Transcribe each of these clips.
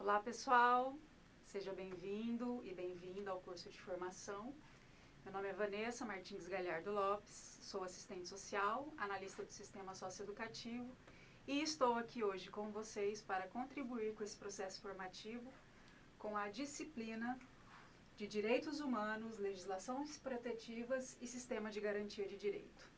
Olá pessoal, seja bem-vindo e bem-vinda ao curso de formação. Meu nome é Vanessa Martins Galhardo Lopes, sou assistente social, analista do sistema socioeducativo e estou aqui hoje com vocês para contribuir com esse processo formativo com a disciplina de Direitos Humanos, Legislações Protetivas e Sistema de Garantia de Direito.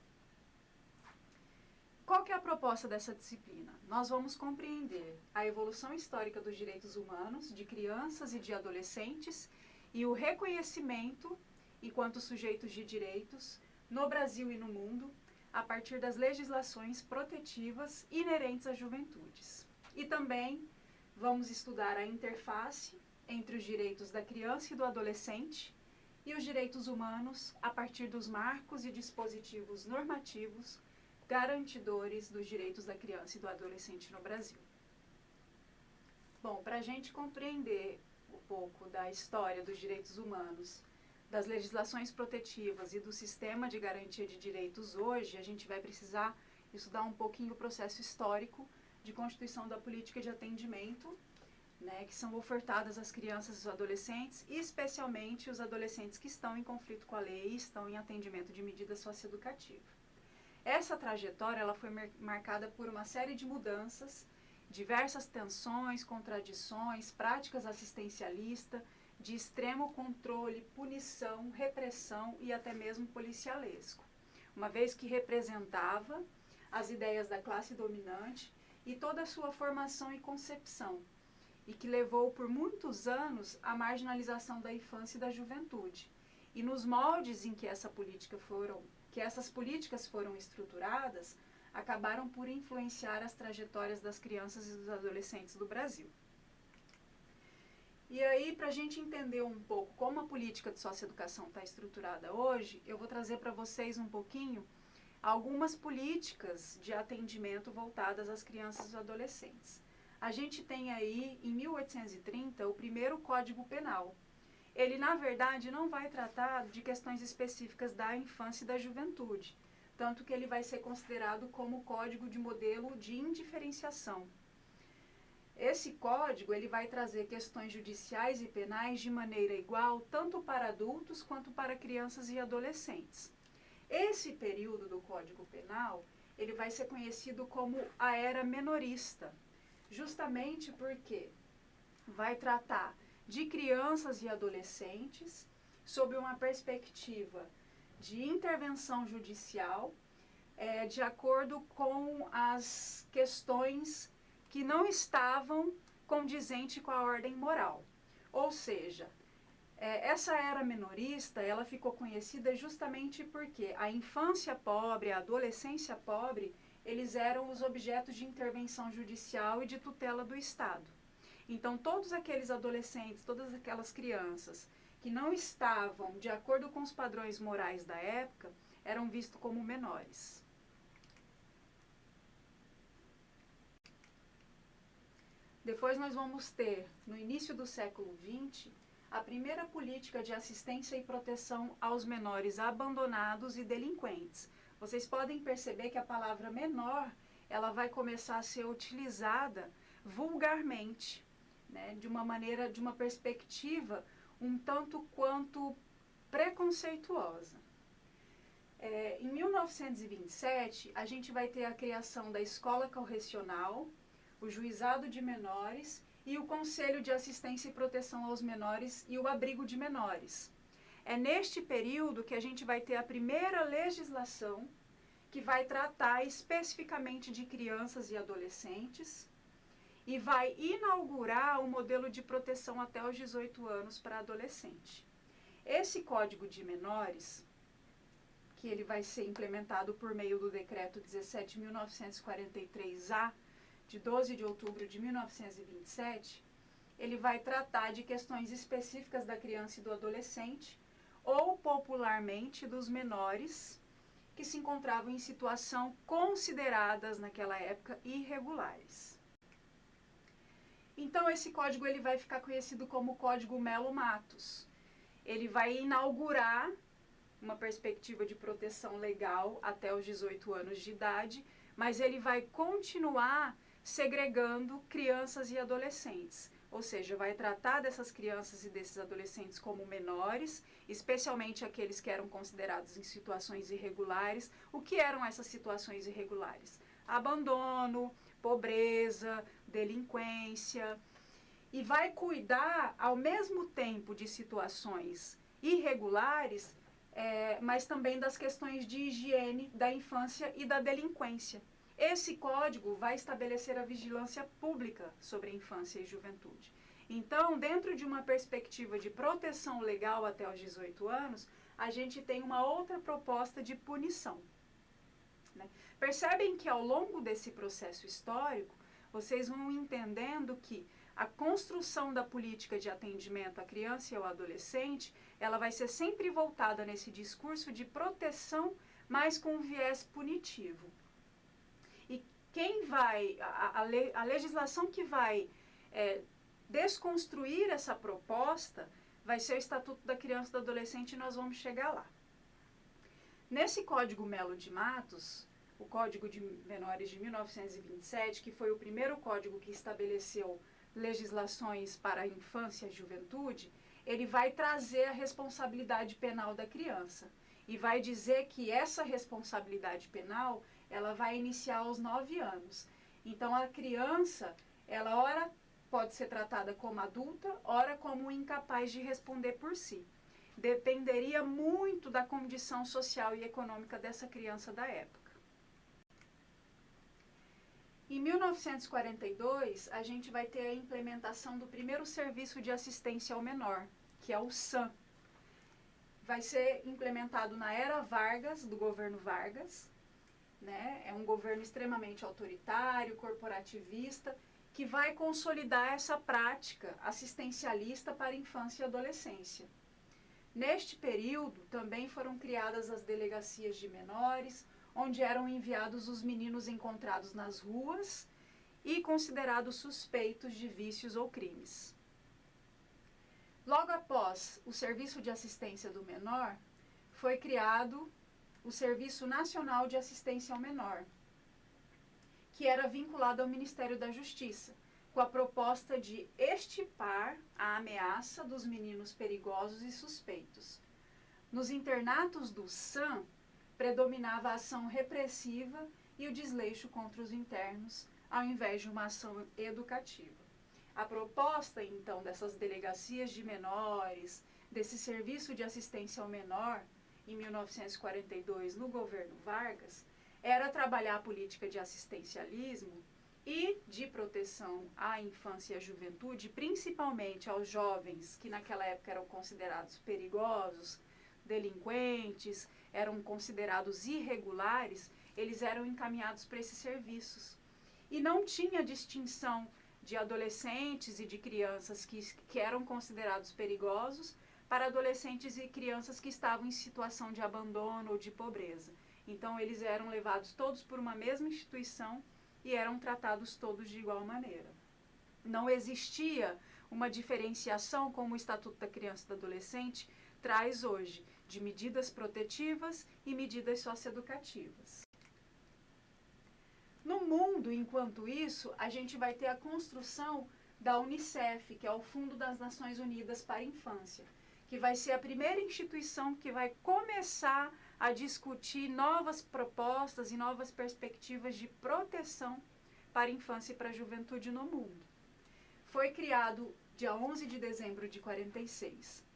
Qual que é a proposta dessa disciplina? Nós vamos compreender a evolução histórica dos direitos humanos de crianças e de adolescentes e o reconhecimento enquanto sujeitos de direitos no Brasil e no mundo a partir das legislações protetivas inerentes às juventudes. E também vamos estudar a interface entre os direitos da criança e do adolescente e os direitos humanos a partir dos marcos e dispositivos normativos garantidores dos direitos da criança e do adolescente no Brasil. Bom, para a gente compreender um pouco da história dos direitos humanos, das legislações protetivas e do sistema de garantia de direitos hoje, a gente vai precisar estudar um pouquinho o processo histórico de constituição da política de atendimento, que são ofertadas às crianças e aos adolescentes, e especialmente os adolescentes que estão em conflito com a lei e estão em atendimento de medida socioeducativa. Essa trajetória ela foi marcada por uma série de mudanças, diversas tensões, contradições, práticas assistencialistas, de extremo controle, punição, repressão e até mesmo policialesco, uma vez que representava as ideias da classe dominante e toda a sua formação e concepção, e que levou por muitos anos à marginalização da infância e da juventude. E nos moldes em que essas políticas foram estruturadas, acabaram por influenciar as trajetórias das crianças e dos adolescentes do Brasil. E aí, para a gente entender um pouco como a política de socioeducação está estruturada hoje, eu vou trazer para vocês um pouquinho algumas políticas de atendimento voltadas às crianças e aos adolescentes. A gente tem aí, em 1830, o primeiro Código Penal. Ele, na verdade, não vai tratar de questões específicas da infância e da juventude, tanto que ele vai ser considerado como código de modelo de indiferenciação. Esse código ele vai trazer questões judiciais e penais de maneira igual, tanto para adultos quanto para crianças e adolescentes. Esse período do Código Penal ele vai ser conhecido como a Era Menorista, justamente porque vai tratar de crianças e adolescentes sob uma perspectiva de intervenção judicial, de acordo com as questões que não estavam condizentes com a ordem moral. Ou seja, essa era menorista ela ficou conhecida justamente porque a infância pobre, a adolescência pobre, eles eram os objetos de intervenção judicial e de tutela do Estado. Então, todos aqueles adolescentes, todas aquelas crianças que não estavam de acordo com os padrões morais da época, eram vistos como menores. Depois nós vamos ter, no início do século XX, a primeira política de assistência e proteção aos menores abandonados e delinquentes. Vocês podem perceber que a palavra menor, ela vai começar a ser utilizada vulgarmente, de uma maneira, de uma perspectiva um tanto quanto preconceituosa. Em 1927, a gente vai ter a criação da Escola Correcional, o Juizado de Menores e o Conselho de Assistência e Proteção aos Menores e o Abrigo de Menores. É neste período que a gente vai ter a primeira legislação que vai tratar especificamente de crianças e adolescentes, e vai inaugurar o modelo de proteção até os 18 anos para adolescente. Esse Código de Menores, que ele vai ser implementado por meio do Decreto 17.943-A, de 12 de outubro de 1927, ele vai tratar de questões específicas da criança e do adolescente, ou popularmente dos menores, que se encontravam em situação consideradas naquela época irregulares. Então esse código ele vai ficar conhecido como Código Melo Matos. Ele vai inaugurar uma perspectiva de proteção legal até os 18 anos de idade, mas ele vai continuar segregando crianças e adolescentes. ou seja, vai tratar dessas crianças e desses adolescentes como menores, especialmente aqueles que eram considerados em situações irregulares. O que eram essas situações irregulares? Abandono, pobreza, delinquência, e vai cuidar ao mesmo tempo de situações irregulares, mas também das questões de higiene da infância e da delinquência. Esse código vai estabelecer a vigilância pública sobre a infância e juventude. Então, dentro de uma perspectiva de proteção legal até os 18 anos, a gente tem uma outra proposta de punição. Né? Percebem que ao longo desse processo histórico, vocês vão entendendo que a construção da política de atendimento à criança e ao adolescente, ela vai ser sempre voltada nesse discurso de proteção, mas com um viés punitivo. E quem vai, a legislação que vai desconstruir essa proposta vai ser o Estatuto da Criança e do Adolescente, e nós vamos chegar lá. Nesse Código Melo de Matos, o Código de Menores de 1927, que foi o primeiro código que estabeleceu legislações para a infância e a juventude, ele vai trazer a responsabilidade penal da criança e vai dizer que essa responsabilidade penal ela vai iniciar aos 9 anos. Então a criança, ela ora pode ser tratada como adulta, ora como incapaz de responder por si. Dependeria muito da condição social e econômica dessa criança da época. Em 1942, a gente vai ter a implementação do primeiro serviço de assistência ao menor, que é o SAM. Vai ser implementado na era Vargas, do governo Vargas, né? É um governo extremamente autoritário, corporativista, que vai consolidar essa prática assistencialista para a infância e adolescência. Neste período, também foram criadas as delegacias de menores, onde eram enviados os meninos encontrados nas ruas e considerados suspeitos de vícios ou crimes. Logo após o Serviço de Assistência do Menor, foi criado o Serviço Nacional de Assistência ao Menor, que era vinculado ao Ministério da Justiça, com a proposta de extirpar a ameaça dos meninos perigosos e suspeitos. Nos internatos do SAM, predominava a ação repressiva e o desleixo contra os internos, ao invés de uma ação educativa. A proposta, então, dessas delegacias de menores, desse serviço de assistência ao menor, em 1942, no governo Vargas, era trabalhar a política de assistencialismo e de proteção à infância e à juventude, principalmente aos jovens que naquela época eram considerados perigosos, delinquentes, eram considerados irregulares, eles eram encaminhados para esses serviços. E não tinha distinção de adolescentes e de crianças que eram considerados perigosos para adolescentes e crianças que estavam em situação de abandono ou de pobreza. Então eles eram levados todos por uma mesma instituição e eram tratados todos de igual maneira. Não existia uma diferenciação como o Estatuto da Criança e do Adolescente traz hoje, de medidas protetivas e medidas socioeducativas. No mundo, enquanto isso, a gente vai ter a construção da Unicef, que é o Fundo das Nações Unidas para a Infância, que vai ser a primeira instituição que vai começar a discutir novas propostas e novas perspectivas de proteção para a infância e para a juventude no mundo. Foi criado dia 11 de dezembro de 1946.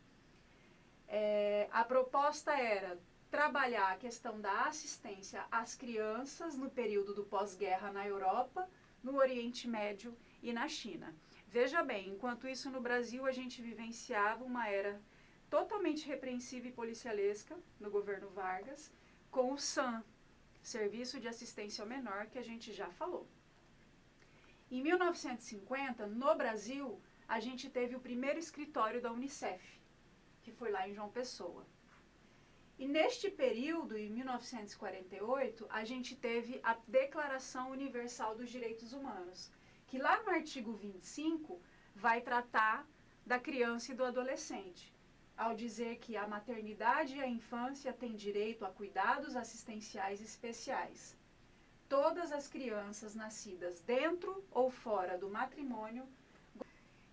A proposta era trabalhar a questão da assistência às crianças no período do pós-guerra na Europa, no Oriente Médio e na China. Veja bem, enquanto isso no Brasil a gente vivenciava uma era totalmente repreensiva e policialesca no governo Vargas, com o SAM, Serviço de Assistência ao Menor, que a gente já falou. Em 1950, no Brasil, a gente teve o primeiro escritório da Unicef, que foi lá em João Pessoa. E neste período, em 1948, a gente teve a Declaração Universal dos Direitos Humanos, que lá no artigo 25 vai tratar da criança e do adolescente, ao dizer que a maternidade e a infância têm direito a cuidados assistenciais especiais. Todas as crianças nascidas dentro ou fora do matrimônio.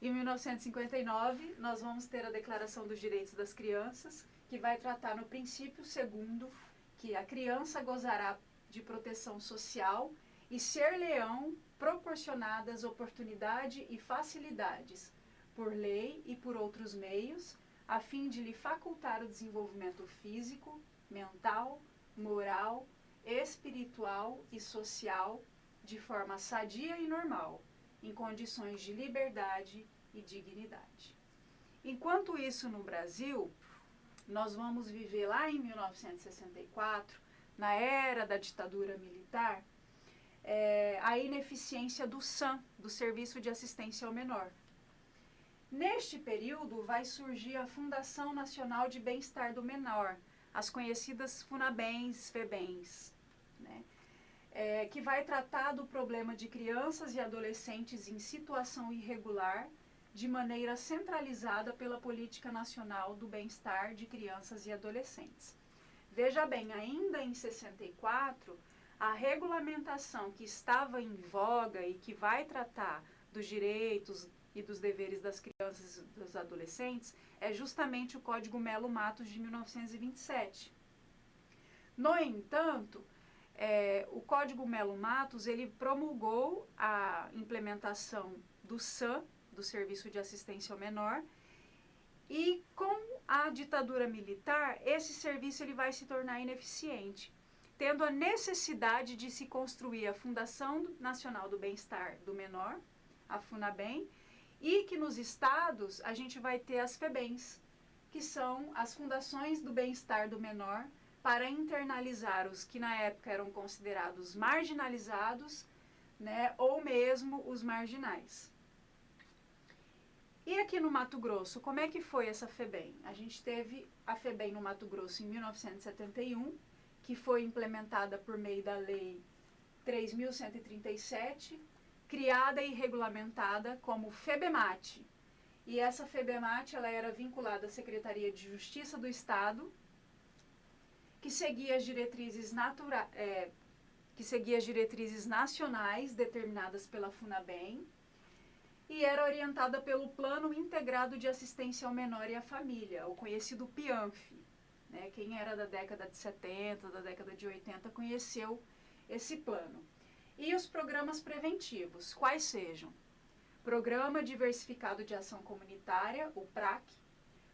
Em 1959, nós vamos ter a Declaração dos Direitos das Crianças, que vai tratar no princípio segundo que a criança gozará de proteção social e ser-lhe-ão proporcionadas oportunidade e facilidades, por lei e por outros meios, a fim de lhe facultar o desenvolvimento físico, mental, moral, espiritual e social de forma sadia e normal, em condições de liberdade e dignidade. Enquanto isso, no Brasil, nós vamos viver lá em 1964, na era da ditadura militar, a ineficiência do SAM, do Serviço de Assistência ao Menor. Neste período, vai surgir a Fundação Nacional de Bem-Estar do Menor, as conhecidas FUNABENs, FEBENs, né? Que vai tratar do problema de crianças e adolescentes em situação irregular, de maneira centralizada pela Política Nacional do Bem-Estar de Crianças e Adolescentes. Veja bem, ainda em 64, a regulamentação que estava em voga e que vai tratar dos direitos e dos deveres das crianças e dos adolescentes é justamente o Código Melo Matos de 1927. No entanto, o Código Melo Matos ele promulgou a implementação do SAM, do Serviço de Assistência ao Menor, e com a ditadura militar, esse serviço ele vai se tornar ineficiente, tendo a necessidade de se construir a Fundação Nacional do Bem-Estar do Menor, a FUNABEM, e que nos estados a gente vai ter as FEBENs, que são as Fundações do Bem-Estar do Menor, para internalizar os que na época eram considerados marginalizados, né, ou mesmo os marginais. E aqui no Mato Grosso, como é que foi essa FEBEM? A gente teve a FEBEM no Mato Grosso em 1971, que foi implementada por meio da Lei 3.137, criada e regulamentada como FEBEMAT. E essa FEBEMAT ela era vinculada à Secretaria de Justiça do Estado, que seguia as diretrizes nacionais determinadas pela FUNABEM e era orientada pelo Plano Integrado de Assistência ao Menor e à Família, o conhecido PIANF. Né? Quem era da década de 70, da década de 80, conheceu esse plano. E os programas preventivos, quais sejam? Programa Diversificado de Ação Comunitária, o PRAC,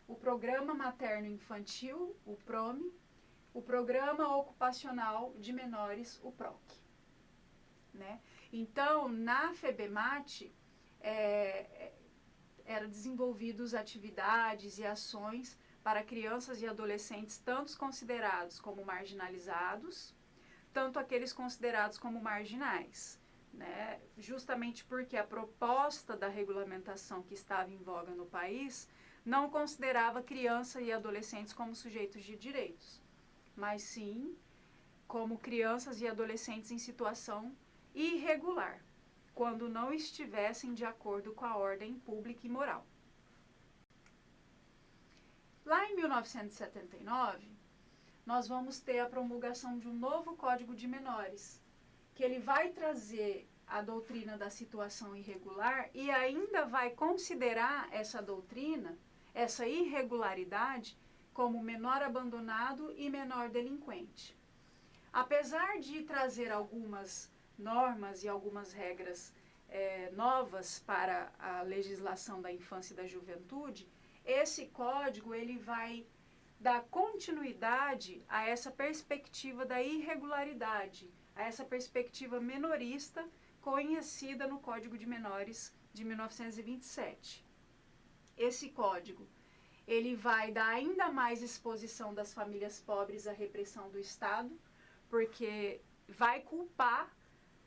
o Programa Materno Infantil, o PROME, o Programa Ocupacional de Menores, o PROC. Né? Então, na FEBEMAT, eram desenvolvidas atividades e ações para crianças e adolescentes, tanto considerados como marginalizados, tanto aqueles considerados como marginais. Né? Justamente porque a proposta da regulamentação que estava em voga no país não considerava crianças e adolescentes como sujeitos de direitos, mas sim como crianças e adolescentes em situação irregular, quando não estivessem de acordo com a ordem pública e moral. Lá em 1979, nós vamos ter a promulgação de um novo Código de Menores, que ele vai trazer a doutrina da situação irregular e ainda vai considerar essa doutrina, essa irregularidade, como menor abandonado e menor delinquente. Apesar de trazer algumas normas e algumas regras novas para a legislação da infância e da juventude, esse código ele vai dar continuidade a essa perspectiva da irregularidade, a essa perspectiva menorista conhecida no Código de Menores de 1927. Esse código ele vai dar ainda mais exposição das famílias pobres à repressão do Estado, porque vai culpar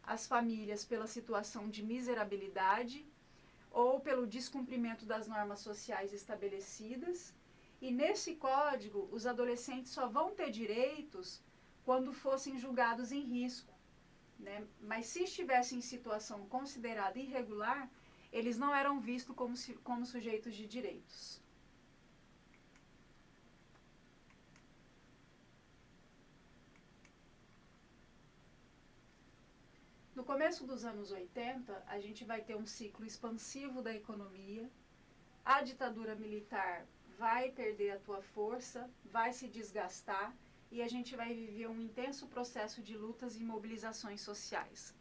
as famílias pela situação de miserabilidade ou pelo descumprimento das normas sociais estabelecidas. E nesse código, os adolescentes só vão ter direitos quando fossem julgados em risco. Né? Mas se estivessem em situação considerada irregular, eles não eram vistos como sujeitos de direitos. No começo dos anos 80, a gente vai ter um ciclo expansivo da economia, a ditadura militar vai perder a tua força, vai se desgastar e a gente vai viver um intenso processo de lutas e mobilizações sociais.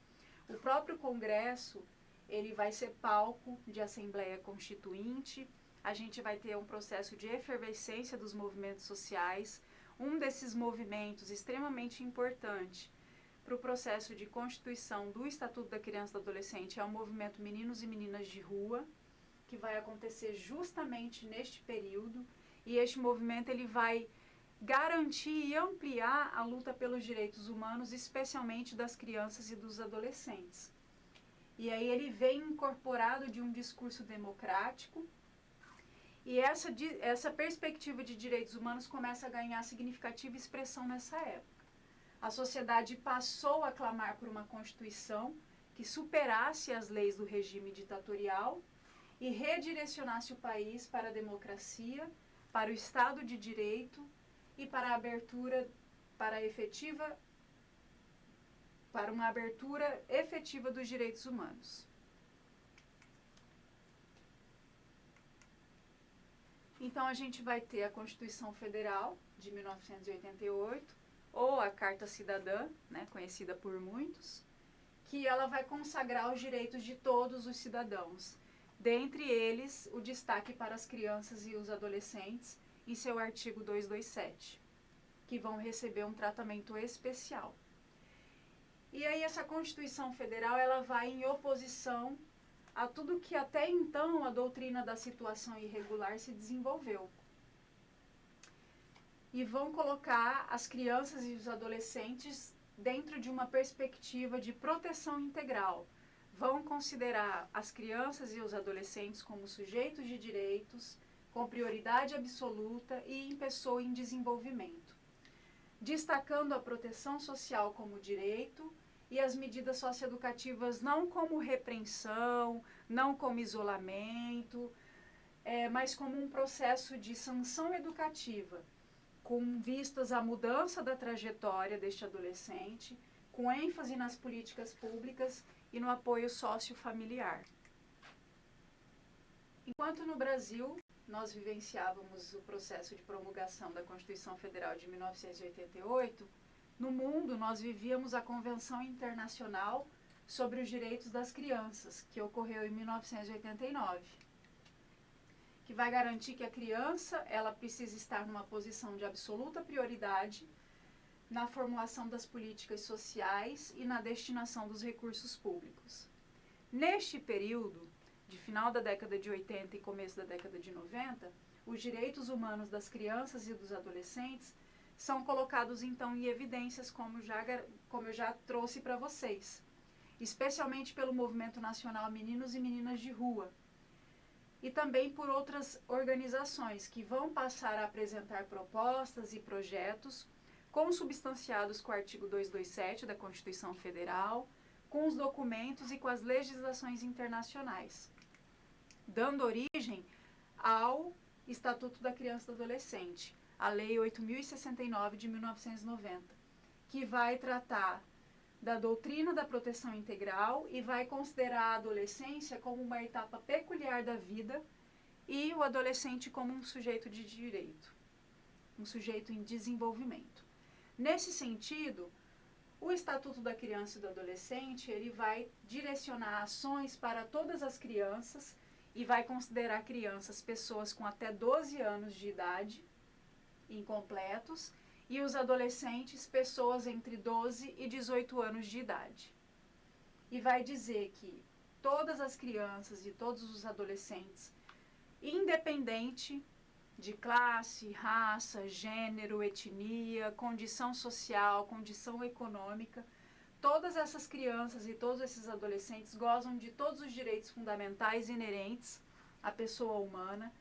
O próprio Congresso, ele vai ser palco de Assembleia Constituinte, a gente vai ter um processo de efervescência dos movimentos sociais, um desses movimentos extremamente importante para o processo de constituição do Estatuto da Criança e do Adolescente é o movimento Meninos e Meninas de Rua, que vai acontecer justamente neste período, e este movimento ele vai garantir e ampliar a luta pelos direitos humanos, especialmente das crianças e dos adolescentes. E aí ele vem incorporado de um discurso democrático, e essa perspectiva de direitos humanos começa a ganhar significativa expressão nessa época. A sociedade passou a clamar por uma Constituição que superasse as leis do regime ditatorial e redirecionasse o país para a democracia, para o Estado de Direito e para a abertura, para uma abertura efetiva dos direitos humanos. Então a gente vai ter a Constituição Federal de 1988, ou a Carta Cidadã, né, conhecida por muitos, que ela vai consagrar os direitos de todos os cidadãos. Dentre eles, o destaque para as crianças e os adolescentes, em seu artigo 227, que vão receber um tratamento especial. E aí essa Constituição Federal, ela vai em oposição a tudo que até então a doutrina da situação irregular se desenvolveu. E vão colocar as crianças e os adolescentes dentro de uma perspectiva de proteção integral. Vão considerar as crianças e os adolescentes como sujeitos de direitos, com prioridade absoluta e em pessoa em desenvolvimento, destacando a proteção social como direito e as medidas socioeducativas não como repreensão, não como isolamento, mas como um processo de sanção educativa, com vistas à mudança da trajetória deste adolescente, com ênfase nas políticas públicas e no apoio sociofamiliar. Enquanto no Brasil nós vivenciávamos o processo de promulgação da Constituição Federal de 1988, no mundo nós vivíamos a Convenção Internacional sobre os Direitos das Crianças, que ocorreu em 1989. Que vai garantir que a criança ela precisa estar numa posição de absoluta prioridade na formulação das políticas sociais e na destinação dos recursos públicos. Neste período, de final da década de 80 e começo da década de 90, os direitos humanos das crianças e dos adolescentes são colocados então em evidências, como eu já trouxe para vocês, especialmente pelo movimento nacional Meninos e Meninas de Rua, e também por outras organizações que vão passar a apresentar propostas e projetos consubstanciados com o artigo 227 da Constituição Federal, com os documentos e com as legislações internacionais, dando origem ao Estatuto da Criança e do Adolescente, a Lei 8.069 de 1990, que vai tratar da doutrina da proteção integral e vai considerar a adolescência como uma etapa peculiar da vida e o adolescente como um sujeito de direito, um sujeito em desenvolvimento. Nesse sentido, o Estatuto da Criança e do Adolescente ele vai direcionar ações para todas as crianças e vai considerar crianças pessoas com até 12 anos de idade, incompletos, e os adolescentes, pessoas entre 12 e 18 anos de idade. E vai dizer que todas as crianças e todos os adolescentes, independente de classe, raça, gênero, etnia, condição social, condição econômica, todas essas crianças e todos esses adolescentes gozam de todos os direitos fundamentais inerentes à pessoa humana,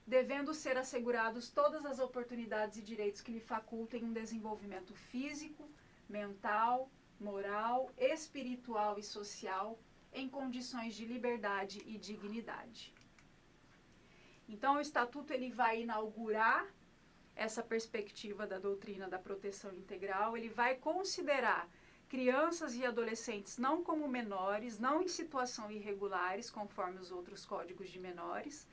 devendo ser assegurados todas as oportunidades e direitos que lhe facultem um desenvolvimento físico, mental, moral, espiritual e social em condições de liberdade e dignidade. Então, o Estatuto ele vai inaugurar essa perspectiva da doutrina da proteção integral, ele vai considerar crianças e adolescentes não como menores, não em situação irregulares, conforme os outros códigos de menores,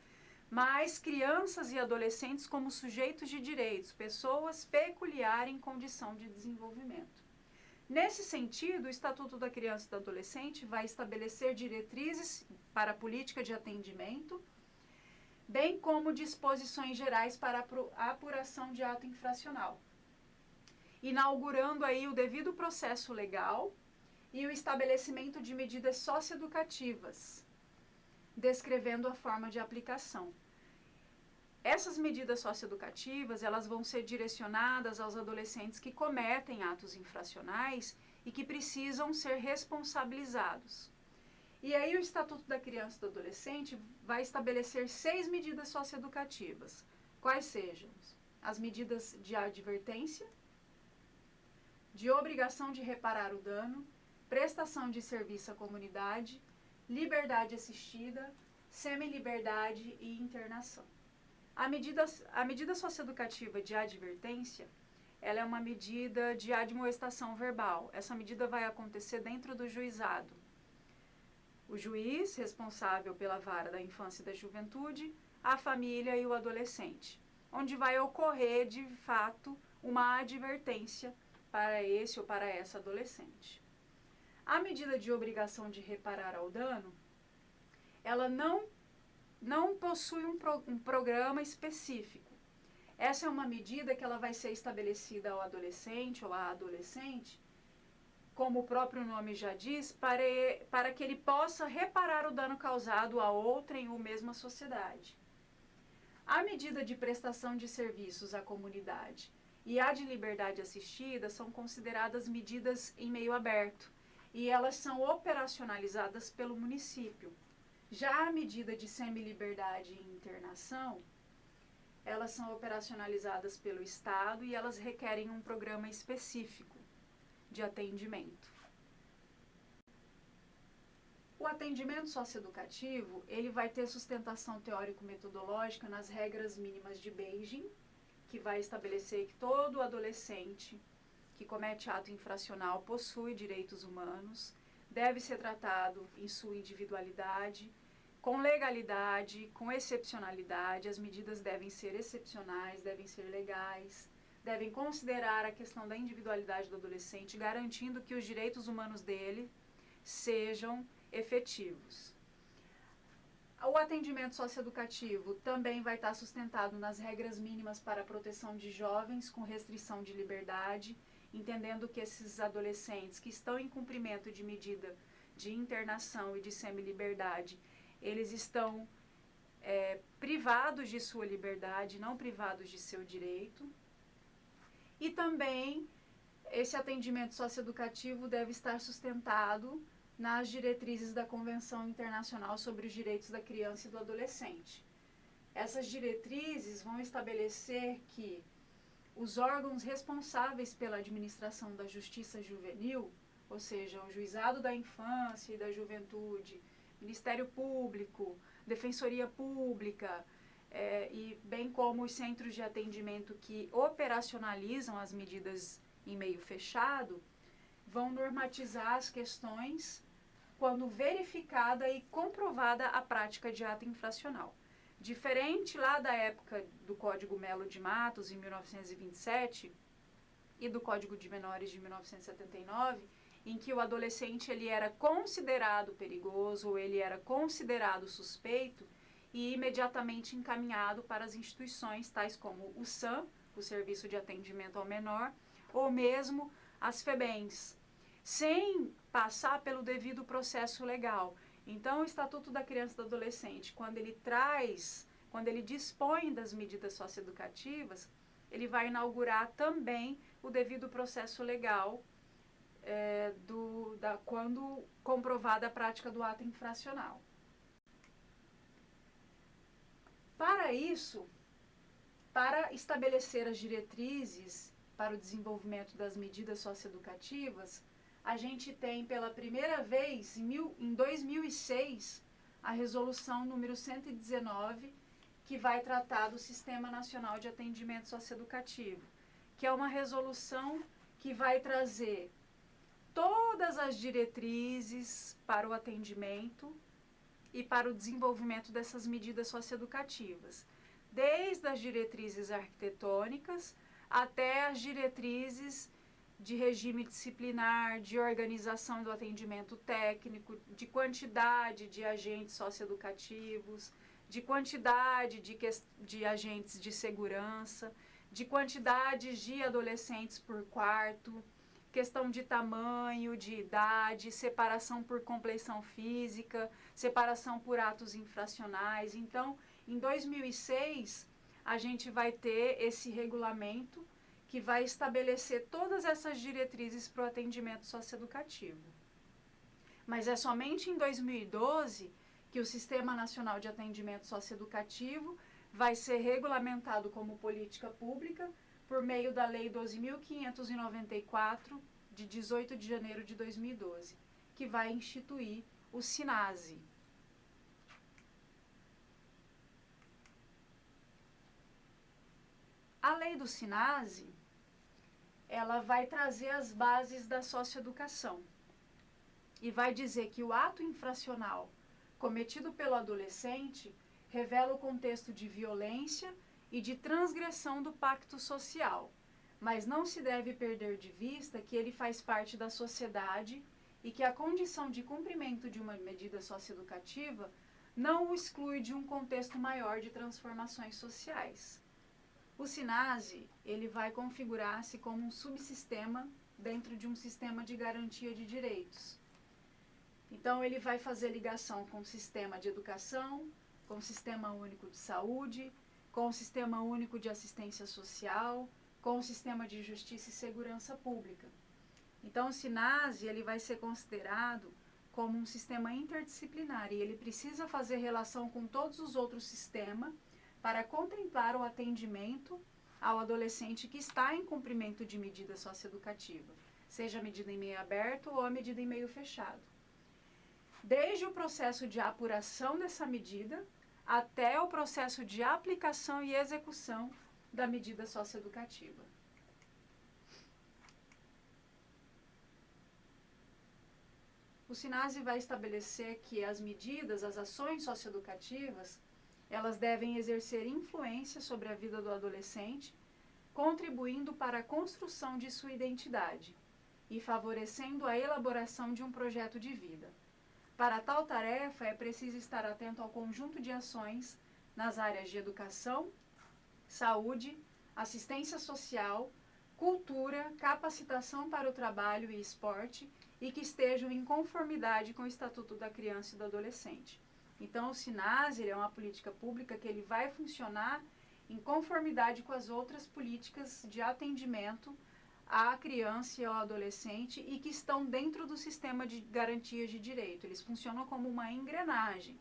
mas crianças e adolescentes como sujeitos de direitos, pessoas peculiares em condição de desenvolvimento. Nesse sentido, o Estatuto da Criança e do Adolescente vai estabelecer diretrizes para a política de atendimento, bem como disposições gerais para a apuração de ato infracional, inaugurando aí o devido processo legal e o estabelecimento de medidas socioeducativas, descrevendo a forma de aplicação. Essas medidas socioeducativas, elas vão ser direcionadas aos adolescentes que cometem atos infracionais e que precisam ser responsabilizados. E aí o Estatuto da Criança e do Adolescente vai estabelecer 6 medidas socioeducativas, quais sejam as medidas de advertência, de obrigação de reparar o dano, prestação de serviço à comunidade, liberdade assistida, semi-liberdade e internação. A medida socioeducativa de advertência, ela é uma medida de admoestação verbal. Essa medida vai acontecer dentro do juizado. O juiz, responsável pela vara da infância e da juventude, a família e o adolescente, onde vai ocorrer, de fato, uma advertência para esse ou para essa adolescente. A medida de obrigação de reparar ao dano, ela não possui um programa específico. Essa é uma medida que ela vai ser estabelecida ao adolescente ou à adolescente, como o próprio nome já diz, para que ele possa reparar o dano causado a outrem ou mesmo à sociedade. A medida de prestação de serviços à comunidade e a de liberdade assistida são consideradas medidas em meio aberto e elas são operacionalizadas pelo município. Já a medida de semi-liberdade e internação, elas são operacionalizadas pelo Estado e elas requerem um programa específico de atendimento. O atendimento socioeducativo, ele vai ter sustentação teórico-metodológica nas regras mínimas de Beijing, que vai estabelecer que todo adolescente que comete ato infracional possui direitos humanos, deve ser tratado em sua individualidade, com legalidade, com excepcionalidade. As medidas devem ser excepcionais, devem ser legais, devem considerar a questão da individualidade do adolescente, garantindo que os direitos humanos dele sejam efetivos. O atendimento socioeducativo também vai estar sustentado nas regras mínimas para a proteção de jovens com restrição de liberdade, entendendo que esses adolescentes que estão em cumprimento de medida de internação e de semi-liberdade, eles estão privados de sua liberdade, não privados de seu direito. E também esse atendimento socioeducativo deve estar sustentado nas diretrizes da Convenção Internacional sobre os Direitos da Criança e do Adolescente. Essas diretrizes vão estabelecer que os órgãos responsáveis pela administração da justiça juvenil, ou seja, o Juizado da Infância e da Juventude, Ministério Público, Defensoria Pública, e bem como os centros de atendimento que operacionalizam as medidas em meio fechado, vão normatizar as questões quando verificada e comprovada a prática de ato infracional. Diferente lá da época do Código Melo de Matos, em 1927, e do Código de Menores de 1979, em que o adolescente ele era considerado perigoso ou ele era considerado suspeito e imediatamente encaminhado para as instituições tais como o SAM, o Serviço de Atendimento ao Menor, ou mesmo as FEBEMs, sem passar pelo devido processo legal. Então, o Estatuto da Criança e do Adolescente, quando ele dispõe das medidas socioeducativas, ele vai inaugurar também o devido processo legal quando comprovada a prática do ato infracional. Para isso, para estabelecer as diretrizes para o desenvolvimento das medidas socioeducativas, a gente tem pela primeira vez, em 2006, a resolução número 119, que vai tratar do Sistema Nacional de Atendimento Socioeducativo, que é uma resolução que vai trazer todas as diretrizes para o atendimento e para o desenvolvimento dessas medidas socioeducativas, desde as diretrizes arquitetônicas até as diretrizes de regime disciplinar, de organização do atendimento técnico, de quantidade de agentes socioeducativos, de quantidade de agentes de segurança, de quantidade de adolescentes por quarto, questão de tamanho, de idade, separação por compleição física, separação por atos infracionais. Então, em 2006, a gente vai ter esse regulamento que vai estabelecer todas essas diretrizes para o atendimento socioeducativo. Mas é somente em 2012 que o Sistema Nacional de Atendimento Socioeducativo vai ser regulamentado como política pública por meio da Lei 12.594, de 18 de janeiro de 2012, que vai instituir o SINASE. A lei do SINASE, ela vai trazer as bases da socioeducação e vai dizer que o ato infracional cometido pelo adolescente revela o contexto de violência e de transgressão do pacto social, mas não se deve perder de vista que ele faz parte da sociedade e que a condição de cumprimento de uma medida socioeducativa não o exclui de um contexto maior de transformações sociais. O SINASE, ele vai configurar-se como um subsistema dentro de um sistema de garantia de direitos. Então, ele vai fazer ligação com o sistema de educação, com o Sistema Único de Saúde, com o Sistema Único de Assistência Social, com o Sistema de Justiça e Segurança Pública. Então, o SINASE, ele vai ser considerado como um sistema interdisciplinar e ele precisa fazer relação com todos os outros sistemas para contemplar o atendimento ao adolescente que está em cumprimento de medida socioeducativa, seja a medida em meio aberto ou a medida em meio fechado. Desde o processo de apuração dessa medida até o processo de aplicação e execução da medida socioeducativa. O SINASE vai estabelecer que as medidas, as ações socioeducativas, elas devem exercer influência sobre a vida do adolescente, contribuindo para a construção de sua identidade e favorecendo a elaboração de um projeto de vida. Para tal tarefa, é preciso estar atento ao conjunto de ações nas áreas de educação, saúde, assistência social, cultura, capacitação para o trabalho e esporte e que estejam em conformidade com o Estatuto da Criança e do Adolescente. Então, o SINASE é uma política pública que ele vai funcionar em conformidade com as outras políticas de atendimento à criança e ao adolescente e que estão dentro do sistema de garantias de direito. Eles funcionam como uma engrenagem.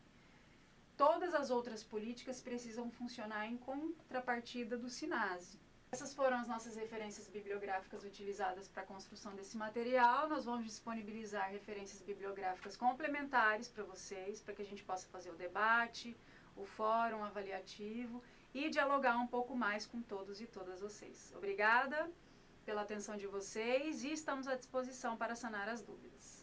Todas as outras políticas precisam funcionar em contrapartida do SINASE. Essas foram as nossas referências bibliográficas utilizadas para a construção desse material. Nós vamos disponibilizar referências bibliográficas complementares para vocês, para que a gente possa fazer o debate, o fórum avaliativo e dialogar um pouco mais com todos e todas vocês. Obrigada pela atenção de vocês e estamos à disposição para sanar as dúvidas.